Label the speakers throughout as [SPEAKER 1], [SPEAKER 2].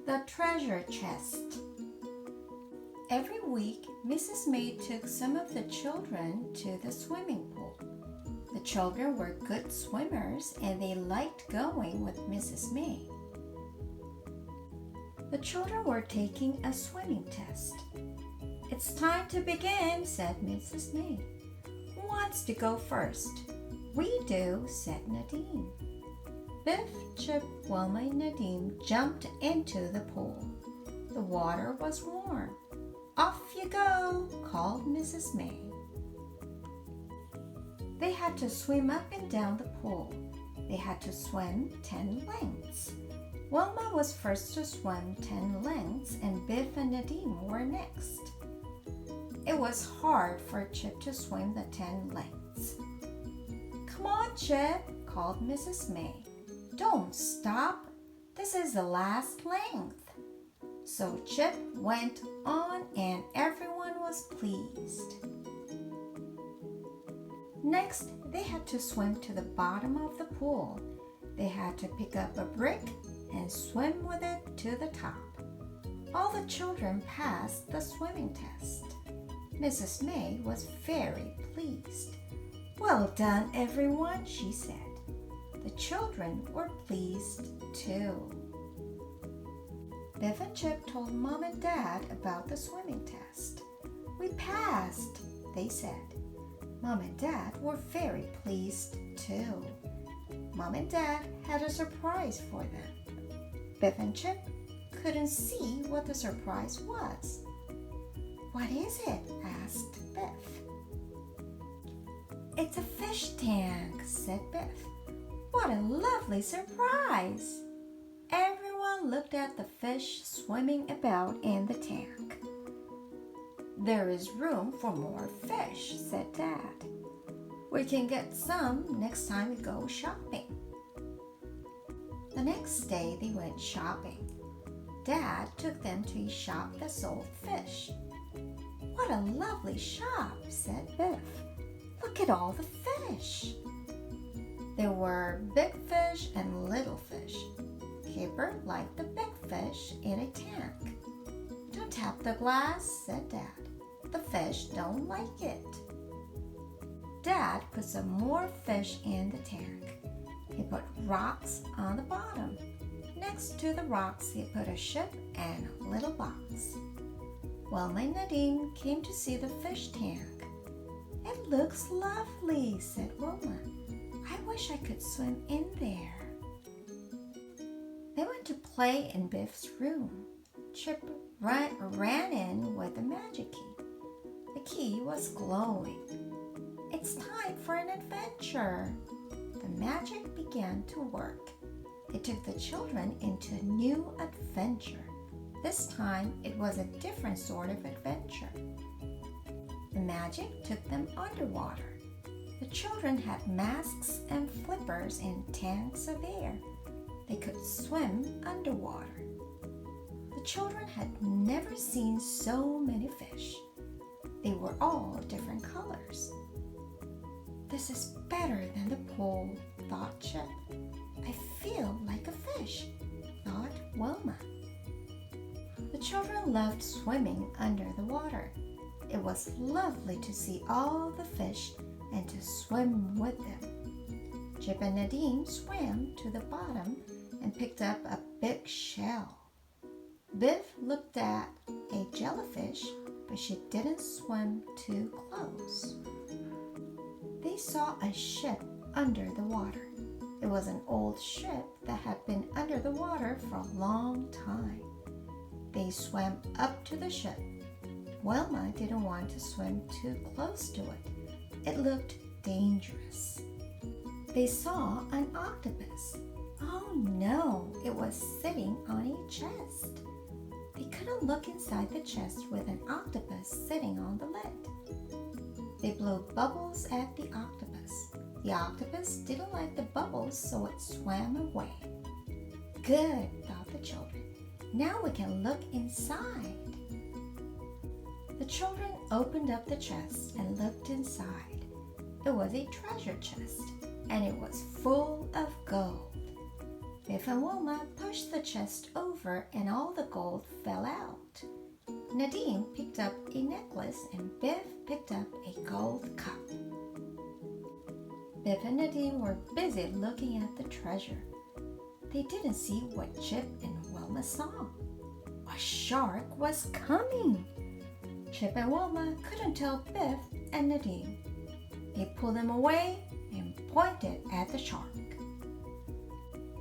[SPEAKER 1] The treasure chest. Every week, Mrs. May took some of the children to the swimming pool. The children were good swimmers and they liked going with Mrs. May. The children were taking a swimming test. "It's time to begin," said Mrs. May. "Who wants to go first?" "We do," said Nadine. Biff, Chip, Wilma, and Nadine jumped into the pool. The water was warm. "Off you go," called Mrs. May. They had to swim up and down the pool. They had to swim 10 lengths. Wilma was first to swim 10 lengths and Biff and Nadine were next. It was hard for Chip to swim the 10 lengths. "Come on, Chip," called Mrs. May. "Don't stop. This is the last length." So Chip went on and everyone was pleased. Next, they had to swim to the bottom of the pool. They had to pick up a brick and swim with it to the top. All the children passed the swimming test. Mrs. May was very pleased. "Well done, everyone," she said. The children were pleased too. Biff and Chip told Mom and Dad about the swimming test. "We passed," they said. Mom and Dad were very pleased too. Mom and Dad had a surprise for them. Biff and Chip couldn't see what the surprise was. "What is it?" asked Biff. "It's a fish tank," said Biff. "What a lovely surprise!" Everyone looked at the fish swimming about in the tank. "There is room for more fish," said Dad. "We can get some next time we go shopping." The next day they went shopping. Dad took them to a shop that sold fish. "What a lovely shop," said Biff. "Look at all the fish." There were big fish and little fish. Kipper liked the big fish in a tank. "Don't tap the glass," said Dad. "The fish don't like it." Dad put some more fish in the tank. He put rocks on the bottom. Next to the rocks, he put a ship and a little box. Wilma and Nadine came to see the fish tank. "It looks lovely," said Wilma. "I wish I could swim in there." They went to play in Biff's room. Chip ran in with the magic key. The key was glowing. "It's time for an adventure." The magic began to work. It took the children into a new adventure. This time it was a different sort of adventure. The magic took them underwater. The children had masks and flippers and tanks of air. They could swim underwater. The children had never seen so many fish. They were all different colors. "This is better than the pool," thought Chip. "I feel like a fish," thought Wilma. The children loved swimming under the water. It was lovely to see all the fish and to swim with them. Chip and Nadine swam to the bottom and picked up a big shell. Biff looked at a jellyfish, but she didn't swim too close. They saw a ship under the water. It was an old ship that had been under the water for a long time. They swam up to the ship. Wilma didn't want to swim too close to it. It looked dangerous. They saw an octopus. Oh no, it was sitting on a chest. They couldn't look inside the chest with an octopus sitting on the lid. They blew bubbles at the octopus. The octopus didn't like the bubbles, so it swam away. "Good," thought the children. "Now we can look inside." The children opened up the chest and looked inside. It was a treasure chest, and it was full of gold. Biff and Wilma pushed the chest over and all the gold fell out. Nadine picked up a necklace and Biff picked up a gold cup. Biff and Nadine were busy looking at the treasure. They didn't see what Chip and Wilma saw. A shark was coming. Chip and Wilma couldn't tell Biff and Nadine. They pulled them away and pointed at the shark.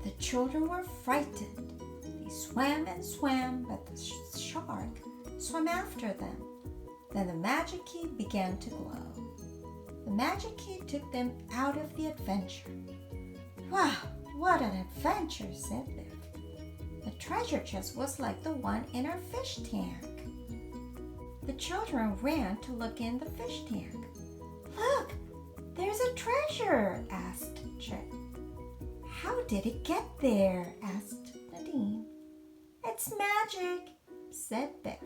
[SPEAKER 1] The children were frightened. They swam and swam, but the shark swam after them. Then the magic key began to glow. The magic key took them out of the adventure. "Wow, what an adventure," said Biff. The treasure chest was like the one in our fish tank. The children ran to look in the fish tank. "Look, there's a treasure," asked Chip. "How did it get there?" asked Nadine. "It's magic," said Biff.